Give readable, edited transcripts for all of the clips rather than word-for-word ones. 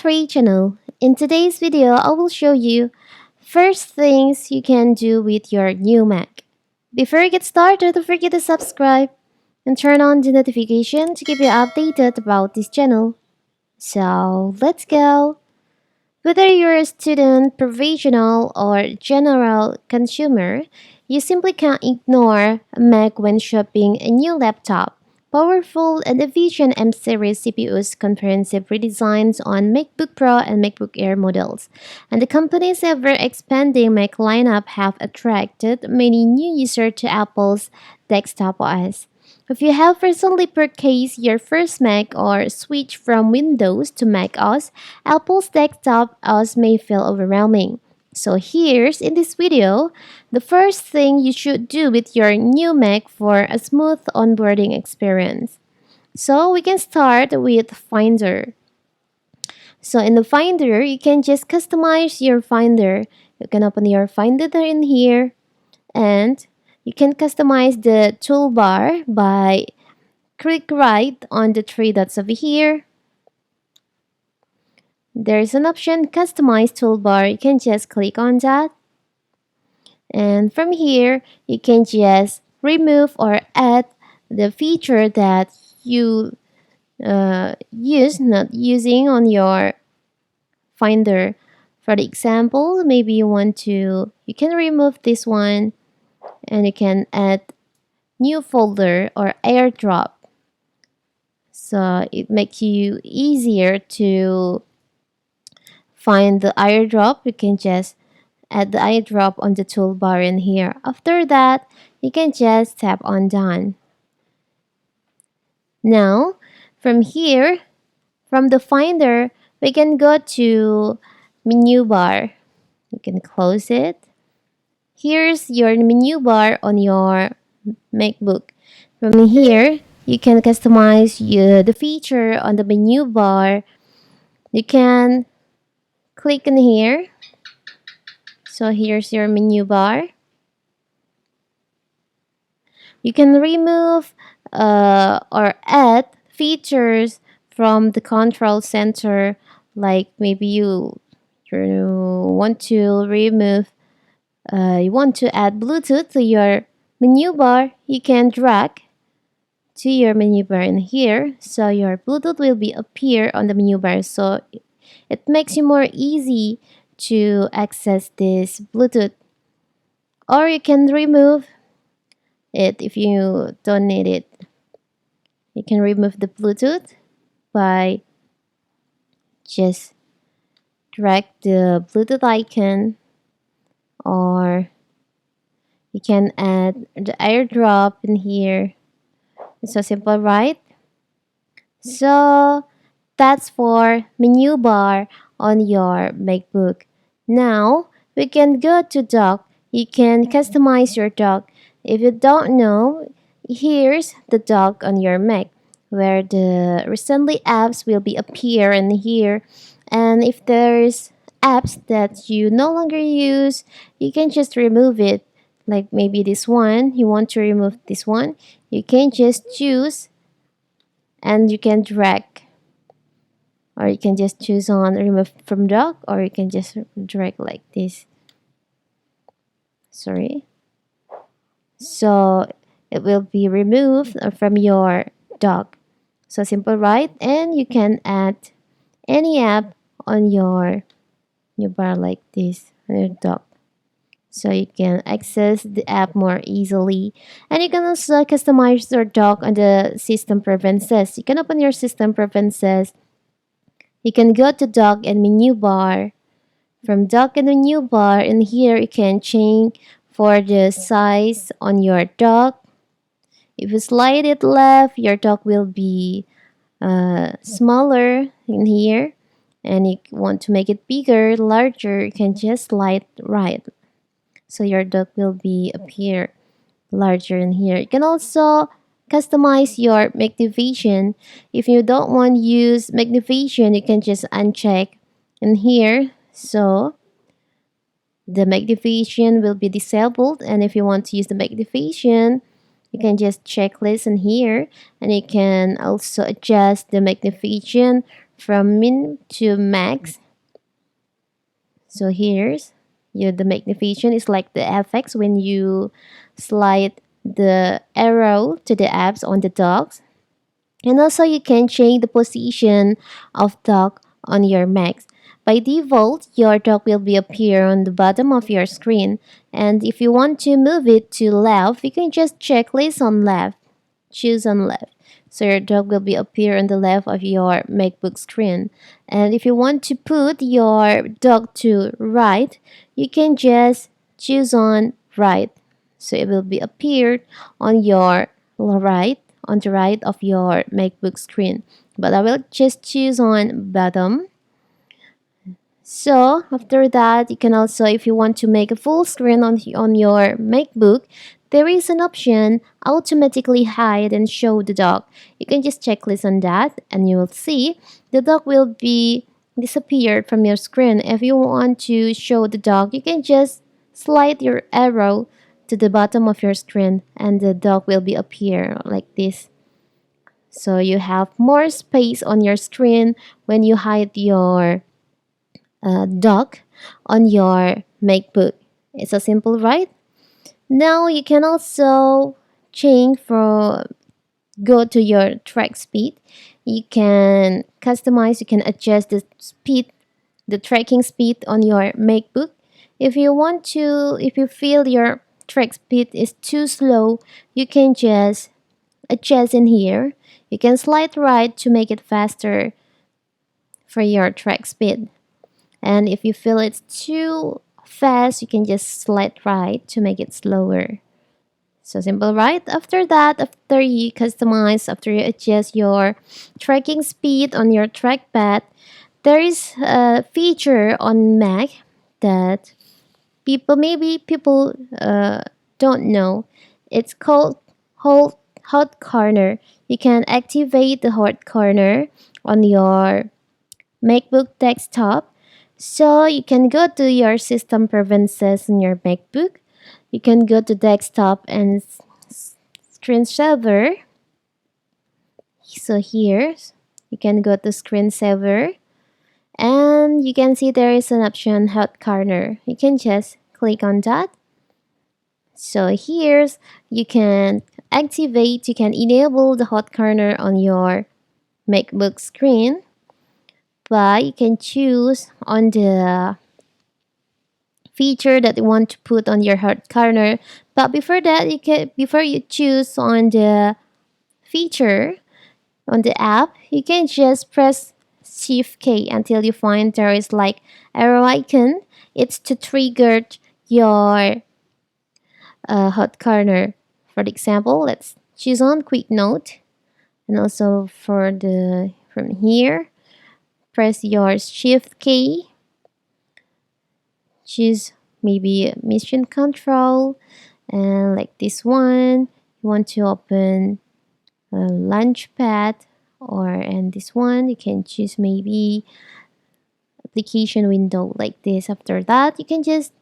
Free channel. In today's video, I will show you first things you can do with your new Mac. Before you get started, don't forget to subscribe and turn on the notification to keep you updated about this channel. So let's go. Whether you're a student, professional, or general consumer, you simply can't ignore a Mac when shopping a new laptop. Powerful and efficient M series CPUs, comprehensive redesigns on MacBook Pro and MacBook Air models, and the company's ever-expanding Mac lineup have attracted many new users to Apple's desktop OS. If you have recently purchased your first Mac or switched from Windows to macOS, Apple's desktop OS may feel overwhelming. So here's in this video, the first thing you should do with your new Mac for a smooth onboarding experience. So we can start with Finder. So in the Finder, you can just customize your Finder. You can open your Finder in here and you can customize the toolbar by click right on the three dots over here. There's an option customize toolbar. You can just click on that. And from here, you can just remove or add the feature that you not using on your Finder. For the example, maybe you can remove this one and you can add new folder or airdrop. So it makes you easier to find the airdrop. You can just add the airdrop on the toolbar in here. After that, you can just tap on done. Now, from here, from the Finder, we can go to menu bar. You can close it. Here's your menu bar on your MacBook. From here, you can customize the feature on the menu bar. You can click in here. So here's your menu bar. You can remove or add features from the control center, like maybe you want to remove you want to add Bluetooth to your menu bar. You can drag to your menu bar in here, so your Bluetooth will be appear on the menu bar, so it makes you more easy to access this Bluetooth. Or you can remove it if you don't need it. You can remove the Bluetooth by just drag the Bluetooth icon, or you can add the airdrop in here. It's so simple, right? So that's for menu bar on your MacBook. Now we can go to dock. You can customize your dock. If you don't know, here's the dock on your Mac, where the recently apps will be appear in here. And if there's apps that you no longer use, you can just remove it. Like maybe this one, you want to remove this one, you can just choose and you can drag, or you can just choose on remove from dock, or you can just drag like this. Sorry. So it will be removed from your dock. So simple, right? And you can add any app on your new bar like this on your dock, so you can access the app more easily. And you can also customize your dock on the system preferences. You can open your system preferences. You can go to dock and menu bar. From dock and menu bar, in here you can change for the size on your dock. If you slide it left, your dock will be smaller in here. And you want to make it bigger, larger, you can just slide right. So your dock will be appear larger in here. You can also customize your magnification. If you don't want to use magnification, you can just uncheck in here. So the magnification will be disabled. And if you want to use the magnification, you can just check list in here, and you can also adjust the magnification from min to max. So here's the magnification is like the FX when you slide the arrow to the apps on the dock. And also you can change the position of dock on your Mac. By default, your dock will be appear on the bottom of your screen. And if you want to move it to left, you can just checklist on left. Choose on left. So your dock will be appear on the left of your MacBook screen. And if you want to put your dock to right, you can just choose on right. So it will be appeared on your right, on the right of your MacBook screen. But I will just choose on bottom. So after that, you can also, if you want to make a full screen on your MacBook, there is an option automatically hide and show the dock. You can just checklist on that and you will see the dock will be disappeared from your screen. If you want to show the dock, you can just slide your arrow to the bottom of your screen and the dock will be appear like this. So you have more space on your screen when you hide your dock on your MacBook. It's a simple, right? Now you can also change for go to your track speed. You can customize, you can adjust the speed, the tracking speed on your MacBook. If you want to, if you feel your track speed is too slow, you can just adjust in here. You can slide right to make it faster for your track speed. And if you feel it's too fast, you can just slide right to make it slower. So simple, right? After that, after you customize, after you adjust your tracking speed on your trackpad, there is a feature on Mac that people don't know. It's called hot corner. You can activate the hot corner on your MacBook desktop. So you can go to your system preferences in your MacBook. You can go to desktop and screensaver. So here you can go to screensaver and you can see there is an option hot corner. You can just click on that. So here's you can activate, you can enable the hot corner on your MacBook screen. But you can choose on the feature that you want to put on your hot corner. But before that, before you choose on the feature on the app, you can just press Shift K until you find there is like arrow icon. It's to trigger your hot corner. For example, let's choose on Quick Note, and also for the from here, press your Shift key. Choose maybe mission control, and like this one, you want to open a launchpad, or and this one you can choose maybe application window like this. After that, you can just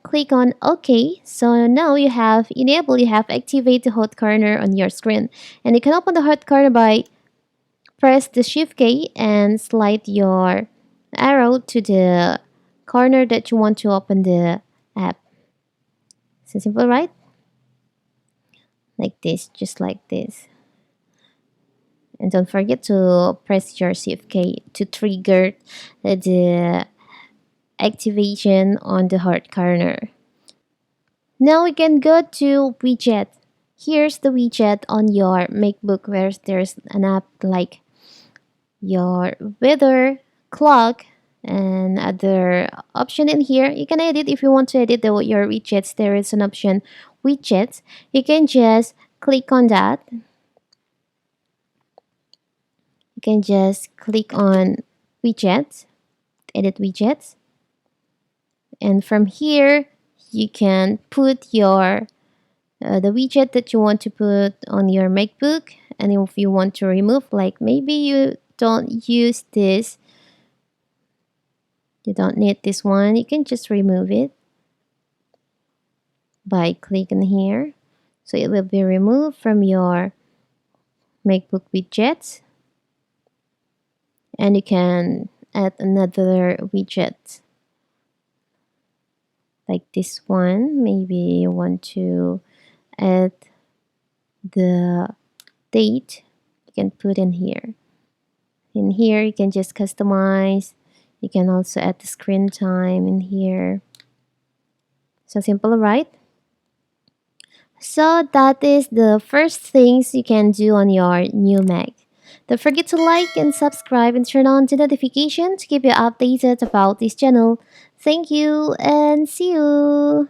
click on OK. So now you have enabled, you have activate the hot corner on your screen, and you can open the hot corner by press the Shift key and slide your arrow to the corner that you want to open the app. So simple, right? Like this, just like this. And don't forget to press your Shift key to trigger the activation on the hard corner. Now we can go to widget. Here's the widget on your MacBook where there's an app like your weather, clock, and other option in here. You can edit if you want to edit your widgets. There is an option widgets. You can just click on that. You can just click on widgets, edit widgets, and from here you can put your the widget that you want to put on your MacBook. And if you want to remove, like maybe you don't use this, you don't need this one, you can just remove it by clicking here. So it will be removed from your MacBook widgets. and you can add another widget like this one. Maybe you want to add the date, you can put in here. In here you can just customize. You can also add the screen time in here. So simple, right? So that is the first things you can do on your new Mac. Don't forget to like and subscribe and turn on the notification to keep you updated about this channel. Thank you and see you.